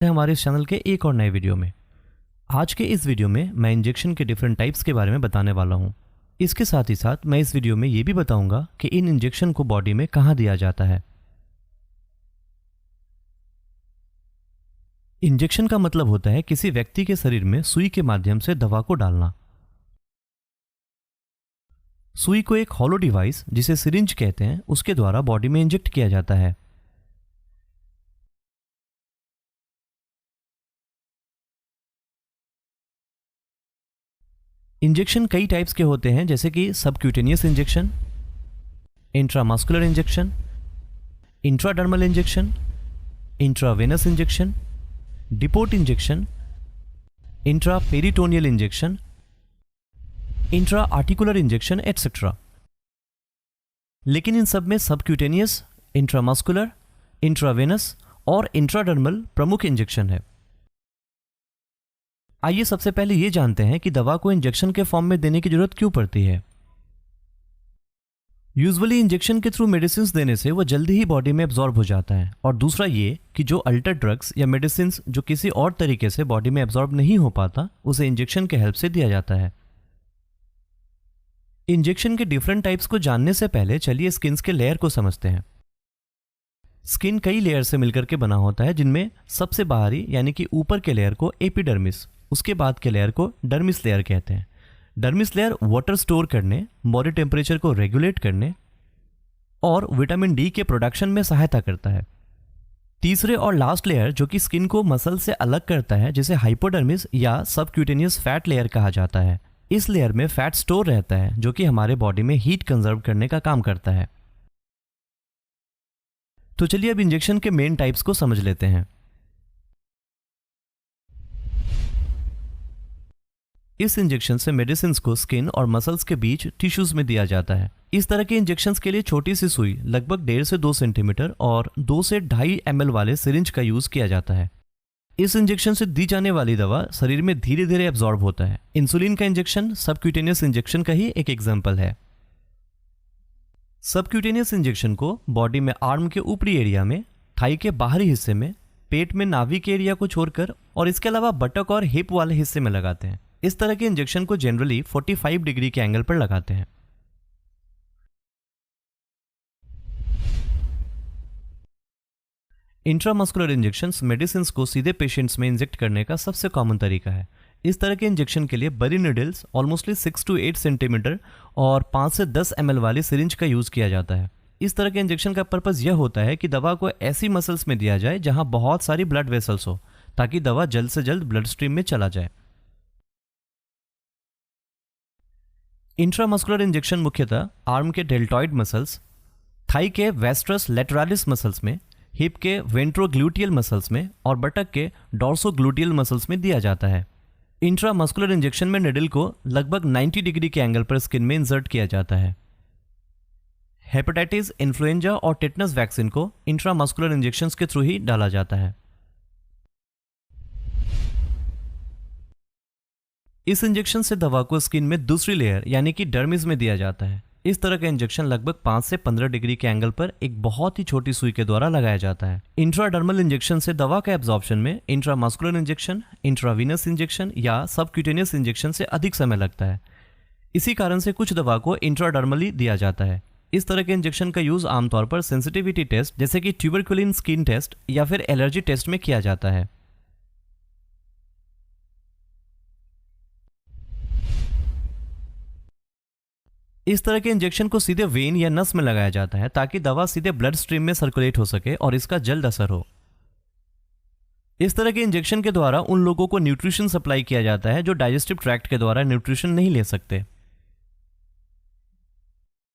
हमारे इस चैनल के एक और नए वीडियो में। आज के इस वीडियो में मैं इंजेक्शन के डिफरेंट टाइप्स के बारे में बताने वाला हूं। इसके साथ ही साथ मैं इस वीडियो में ये भी बताऊंगा कि इन इंजेक्शन को बॉडी में कहां दिया जाता है। इंजेक्शन का मतलब होता है किसी व्यक्ति के शरीर में सुई के माध्यम से दवा को डालना। सुई को एक हॉलो डिवाइस जिसे सिरिंज कहते हैं उसके द्वारा बॉडी में इंजेक्ट किया जाता है। इंजेक्शन कई टाइप्स के होते हैं, जैसे कि subcutaneous injection, intramuscular injection, intradermal injection, intravenous injection, depot injection, intraperitoneal injection, intra articular injection etcetera. लेकिन इन सब में सबक्यूटेनियस, इंट्रामस्कुलर, इंट्रावेनस और इंट्राडर्मल प्रमुख इंजेक्शन है। आइए सबसे पहले ये जानते हैं कि दवा को इंजेक्शन के फॉर्म में देने की जरूरत क्यों पड़ती है। यूजुअली इंजेक्शन के थ्रू मेडिसिन देने से वो जल्दी ही बॉडी में एब्जॉर्ब हो जाता है, और दूसरा ये कि जो अल्टर ड्रग्स या मेडिसिन जो किसी और तरीके से बॉडी में एब्जॉर्ब नहीं हो पाता उसे इंजेक्शन के हेल्प से दिया जाता है। इंजेक्शन के डिफरेंट टाइप्स को जानने से पहले चलिए स्किन के लेयर को समझते हैं। स्किन कई लेयर से मिलकर के बना होता है, जिनमें सबसे बाहरी यानी कि ऊपर के लेयर को एपिडर्मिस, उसके बाद के लेयर को डर्मिस लेयर कहते हैं। डर्मिस लेयर वाटर स्टोर करने, बॉडी टेम्परेचर को रेगुलेट करने और विटामिन डी के प्रोडक्शन में सहायता करता है। तीसरे और लास्ट लेयर जो कि स्किन को मसल से अलग करता है, जिसे हाइपोडर्मिस या सबक्यूटेनियस फैट लेयर कहा जाता है। इस लेयर में फैट स्टोर रहता है जो कि हमारे बॉडी में हीट कंजर्व करने का काम करता है। तो चलिए अब इंजेक्शन के मेन टाइप्स को समझ लेते हैं। इस इंजेक्शन से मेडिसिन को स्किन और मसल्स के बीच टिश्यूज में दिया जाता है। इस तरह के इंजेक्शंस के लिए छोटी सी सुई लगभग 1.5 से 2 सेंटीमीटर और 2 से 2.5 ml वाले सिरिंज का यूज किया जाता है। इस इंजेक्शन से दी जाने वाली दवा शरीर में धीरे धीरे एब्जॉर्ब होता है। इंसुलिन का इंजेक्शन सबक्यूटेनियस इंजेक्शन का ही एक एग्जाम्पल है। सबक्यूटेनियस इंजेक्शन को बॉडी में आर्म के ऊपरी एरिया में, थाई के बाहरी हिस्से में, पेट में नाभि के एरिया को छोड़कर और इसके अलावा बटक और हिप वाले हिस्से में लगाते हैं। इस तरह के इंजेक्शन को जनरली 45 डिग्री के एंगल पर लगाते हैं। इंट्रामस्कुलर इंजेक्शंस मेडिसिन को सीधे पेशेंट्स में इंजेक्ट करने का सबसे कॉमन तरीका है। इस तरह के इंजेक्शन के लिए बड़ी निडल्स ऑलमोस्टली 6 to 8 सेंटीमीटर और 5 से 10 ml वाली सिरिंज का यूज किया जाता है। इस तरह के इंजेक्शन का पर्पस यह होता है कि दवा को ऐसी मसल्स में दिया जाए जहां बहुत सारी ब्लड वेसल्स हो, ताकि दवा जल्द से जल्द ब्लड स्ट्रीम में चला जाए। इंट्रामस्कुलर इंजेक्शन मुख्यतः आर्म के डेल्टॉइड मसल्स, थाई के वेस्ट्रस लेटरालिस मसल्स में, हिप के वेंट्रोग्लूटियल मसल्स में और बटक के डॉर्सोग्लूटियल मसल्स में दिया जाता है। इंट्रामस्कुलर इंजेक्शन में निडल को लगभग 90 डिग्री के एंगल पर स्किन में इंसर्ट किया जाता है। हेपेटाइटिस, इन्फ्लुएंजा और टेटनस वैक्सीन को इंट्रामस्कुलर इंजेक्शंस के थ्रू ही डाला जाता है। इस इंजेक्शन से दवा को स्किन में दूसरी लेयर यानी कि डर्मिस में दिया जाता है। इस तरह का इंजेक्शन लगभग 5 से 15 डिग्री के एंगल पर एक बहुत ही छोटी सुई के द्वारा लगाया जाता है। इंट्राडर्मल इंजेक्शन से दवा का एब्जॉर्प्शन में इंट्रामस्कुलर इंजेक्शन, इंट्रावीनस इंजेक्शन या सबक्यूटेनियस इंजेक्शन से अधिक समय लगता है। इसी कारण से कुछ दवा को इंट्राडर्मली दिया जाता है। इस तरह के इंजेक्शन का यूज आमतौर पर सेंसिटिविटी टेस्ट जैसे कि ट्यूबरकुलिन स्किन टेस्ट या फिर एलर्जी टेस्ट में किया जाता है। इस तरह के इंजेक्शन को सीधे वेन या नस में लगाया जाता है ताकि दवा सीधे ब्लड स्ट्रीम में सर्कुलेट हो सके और इसका जल्द असर हो। इस तरह के इंजेक्शन के द्वारा उन लोगों को न्यूट्रिशन सप्लाई किया जाता है जो डाइजेस्टिव ट्रैक्ट के द्वारा न्यूट्रिशन नहीं ले सकते।